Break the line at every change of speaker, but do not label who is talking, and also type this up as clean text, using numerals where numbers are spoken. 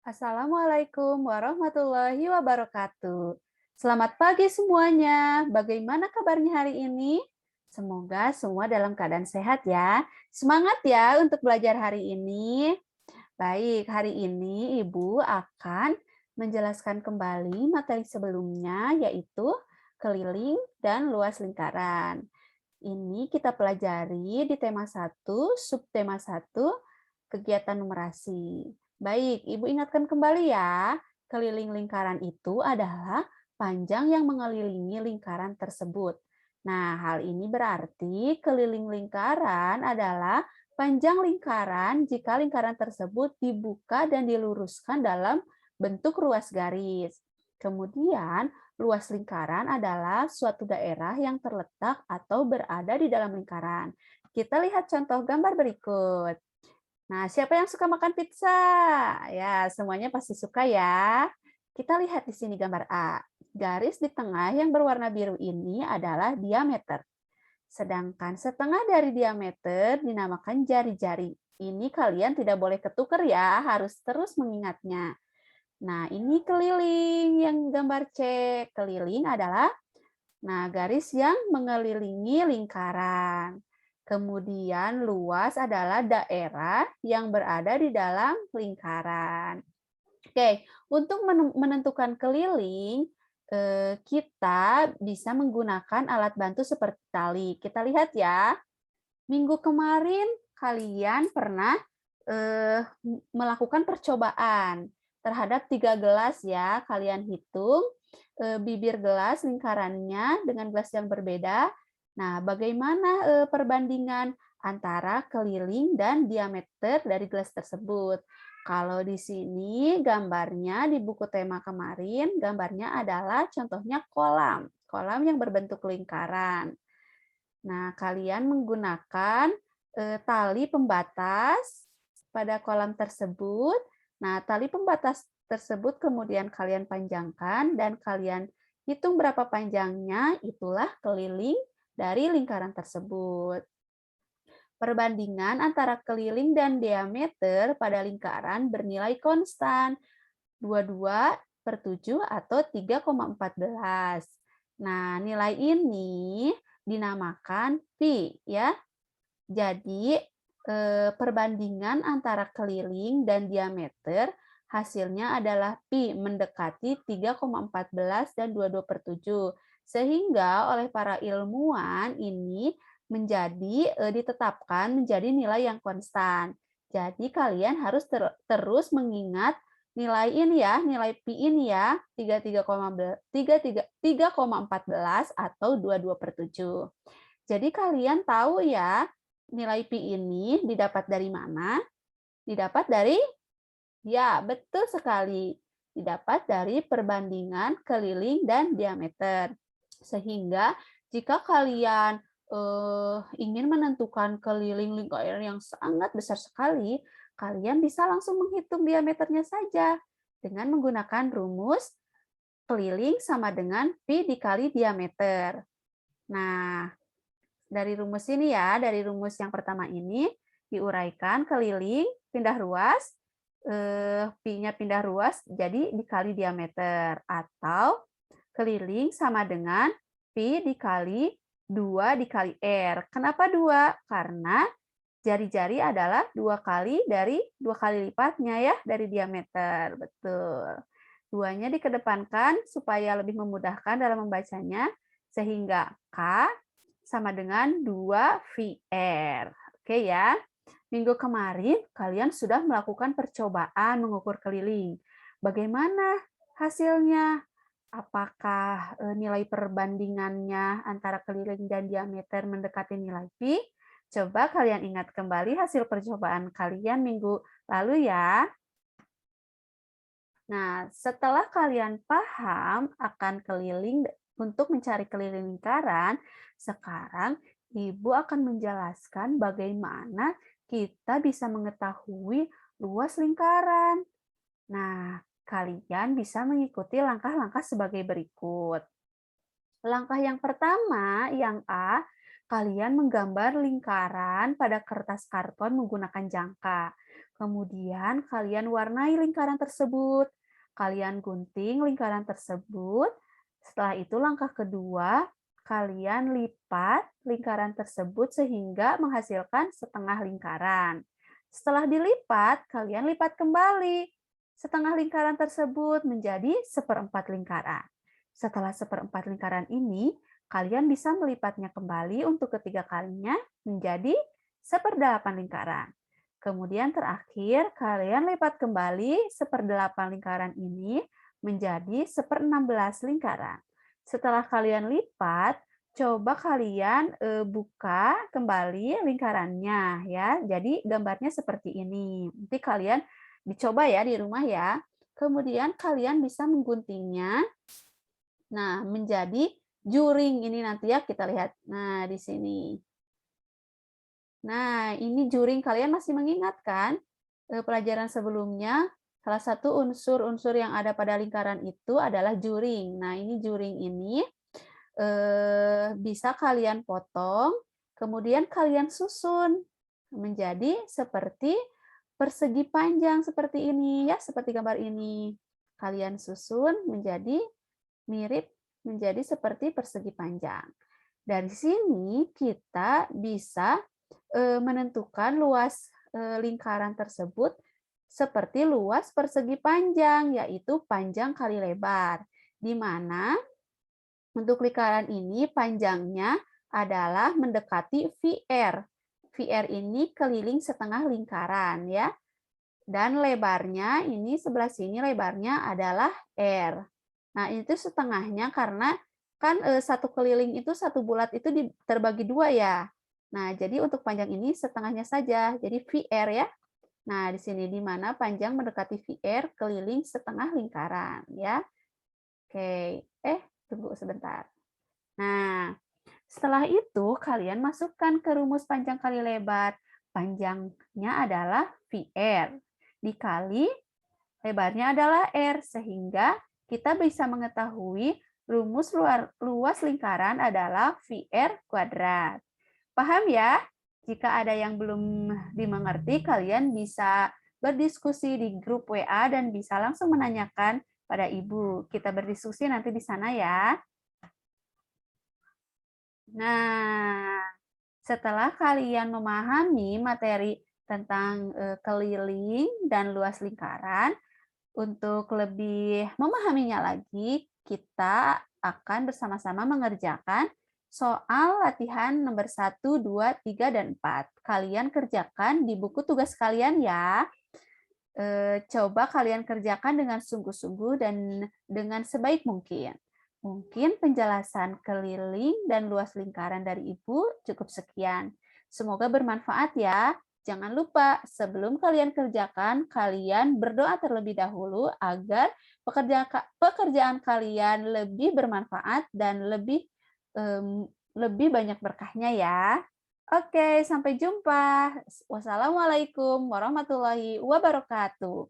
Assalamualaikum warahmatullahi wabarakatuh. Selamat pagi semuanya. Bagaimana kabarnya hari ini? Semoga semua dalam keadaan sehat ya. Semangat ya untuk belajar hari ini. Baik, hari ini Ibu akan menjelaskan kembali materi sebelumnya yaitu keliling dan luas lingkaran. Ini kita pelajari di tema satu, subtema satu, kegiatan numerasi. Baik, Ibu ingatkan kembali ya, keliling lingkaran itu adalah panjang yang mengelilingi lingkaran tersebut. Nah, hal ini berarti keliling lingkaran adalah panjang lingkaran jika lingkaran tersebut dibuka dan diluruskan dalam bentuk ruas garis. Kemudian, luas lingkaran adalah suatu daerah yang terletak atau berada di dalam lingkaran. Kita lihat contoh gambar berikut. Nah, siapa yang suka makan pizza? Ya, semuanya pasti suka ya. Kita lihat di sini gambar A. Garis di tengah yang berwarna biru ini adalah diameter. Sedangkan setengah dari diameter dinamakan jari-jari. Ini kalian tidak boleh ketukar ya, harus terus mengingatnya. Nah, ini keliling yang gambar C. Keliling adalah garis yang mengelilingi lingkaran. Kemudian luas adalah daerah yang berada di dalam lingkaran. Oke, untuk menentukan keliling, kita bisa menggunakan alat bantu seperti tali. Kita lihat ya, minggu kemarin kalian pernah melakukan percobaan terhadap 3 gelas ya. Kalian hitung bibir gelas lingkarannya dengan gelas yang berbeda. Nah, bagaimana perbandingan antara keliling dan diameter dari gelas tersebut? Kalau di sini gambarnya di buku tema kemarin, gambarnya adalah contohnya kolam. Kolam yang berbentuk lingkaran. Nah, kalian menggunakan tali pembatas pada kolam tersebut. Nah, tali pembatas tersebut kemudian kalian panjangkan dan kalian hitung berapa panjangnya, itulah keliling dari lingkaran tersebut. Perbandingan antara keliling dan diameter pada lingkaran bernilai konstan, 22/7 atau 3,14. Nah, nilai ini dinamakan pi ya. Jadi perbandingan antara keliling dan diameter hasilnya adalah pi mendekati 3,14 dan 22/7. Sehingga oleh para ilmuwan ini ditetapkan menjadi nilai yang konstan. Jadi kalian harus terus mengingat nilai ini ya, nilai pi ini ya, 3,14 atau 22/7. Jadi kalian tahu ya, nilai pi ini didapat dari mana? Didapat dari, ya betul sekali, didapat dari perbandingan keliling dan diameter. Sehingga jika kalian ingin menentukan keliling lingkaran yang sangat besar sekali, kalian bisa langsung menghitung diameternya saja dengan menggunakan rumus keliling sama dengan pi dikali diameter. Nah, dari rumus ini ya, dari rumus yang pertama ini diuraikan keliling pindah ruas, pi-nya pindah ruas jadi dikali diameter, atau keliling sama dengan pi dikali 2 dikali r. Kenapa 2? Karena jari-jari adalah 2 kali dari 2 kali lipatnya ya dari diameter. Betul. 2-nya dikedepankan supaya lebih memudahkan dalam membacanya, sehingga K sama dengan 2 VR. Oke ya. Minggu kemarin kalian sudah melakukan percobaan mengukur keliling. Bagaimana hasilnya? Apakah nilai perbandingannya antara keliling dan diameter mendekati nilai pi? Coba kalian ingat kembali hasil percobaan kalian minggu lalu ya. Nah, setelah kalian paham akan keliling untuk mencari keliling lingkaran, sekarang Ibu akan menjelaskan bagaimana kita bisa mengetahui luas lingkaran. Nah, kalian bisa mengikuti langkah-langkah sebagai berikut. Langkah yang pertama, yang A, kalian menggambar lingkaran pada kertas karton menggunakan jangka. Kemudian kalian warnai lingkaran tersebut. Kalian gunting lingkaran tersebut. Setelah itu langkah kedua, kalian lipat lingkaran tersebut sehingga menghasilkan setengah lingkaran. Setelah dilipat, kalian lipat kembali. Setengah lingkaran tersebut menjadi seperempat lingkaran. Setelah seperempat lingkaran ini, kalian bisa melipatnya kembali untuk ketiga kalinya menjadi seperdelapan lingkaran. Kemudian terakhir, kalian lipat kembali seperdelapan lingkaran ini menjadi 1/16 lingkaran. Setelah kalian lipat, coba kalian buka kembali lingkarannya ya. Jadi gambarnya seperti ini. Nanti kalian dicoba ya di rumah ya. Kemudian kalian bisa mengguntingnya. Nah, menjadi juring ini nanti ya kita lihat. Nah, di sini. Nah, ini juring, kalian masih mengingat kan pelajaran sebelumnya? Salah satu unsur-unsur yang ada pada lingkaran itu adalah juring. Nah, ini juring ini bisa kalian potong, kemudian kalian susun menjadi seperti persegi panjang seperti ini ya, seperti gambar ini. Kalian susun menjadi mirip menjadi seperti persegi panjang. Dari sini kita bisa menentukan luas lingkaran tersebut seperti luas persegi panjang, yaitu panjang kali lebar, di mana untuk lingkaran ini panjangnya adalah mendekati VR. VR ini keliling setengah lingkaran ya. Dan lebarnya ini sebelah sini lebarnya adalah R. Nah, itu setengahnya karena kan satu keliling itu satu bulat itu terbagi dua ya. Nah, jadi untuk panjang ini setengahnya saja, jadi VR ya. Nah, di sini di mana panjang mendekati VR keliling setengah lingkaran ya. Oke, tunggu sebentar. Nah, setelah itu kalian masukkan ke rumus panjang kali lebar. Panjangnya adalah VR dikali lebarnya adalah R, sehingga kita bisa mengetahui rumus luas lingkaran adalah VR kuadrat. Paham ya? Jika ada yang belum dimengerti, kalian bisa berdiskusi di grup WA dan bisa langsung menanyakan pada Ibu. Kita berdiskusi nanti di sana ya. Nah, setelah kalian memahami materi tentang keliling dan luas lingkaran, untuk lebih memahaminya lagi, kita akan bersama-sama mengerjakan soal latihan nomor 1, 2, 3, dan 4. Kalian kerjakan di buku tugas kalian ya. Coba kalian kerjakan dengan sungguh-sungguh dan dengan sebaik mungkin. Mungkin penjelasan keliling dan luas lingkaran dari Ibu cukup sekian. Semoga bermanfaat ya. Jangan lupa, sebelum kalian kerjakan, kalian berdoa terlebih dahulu agar pekerjaan kalian lebih bermanfaat dan lebih banyak berkahnya ya. Oke, sampai jumpa. Wassalamualaikum warahmatullahi wabarakatuh.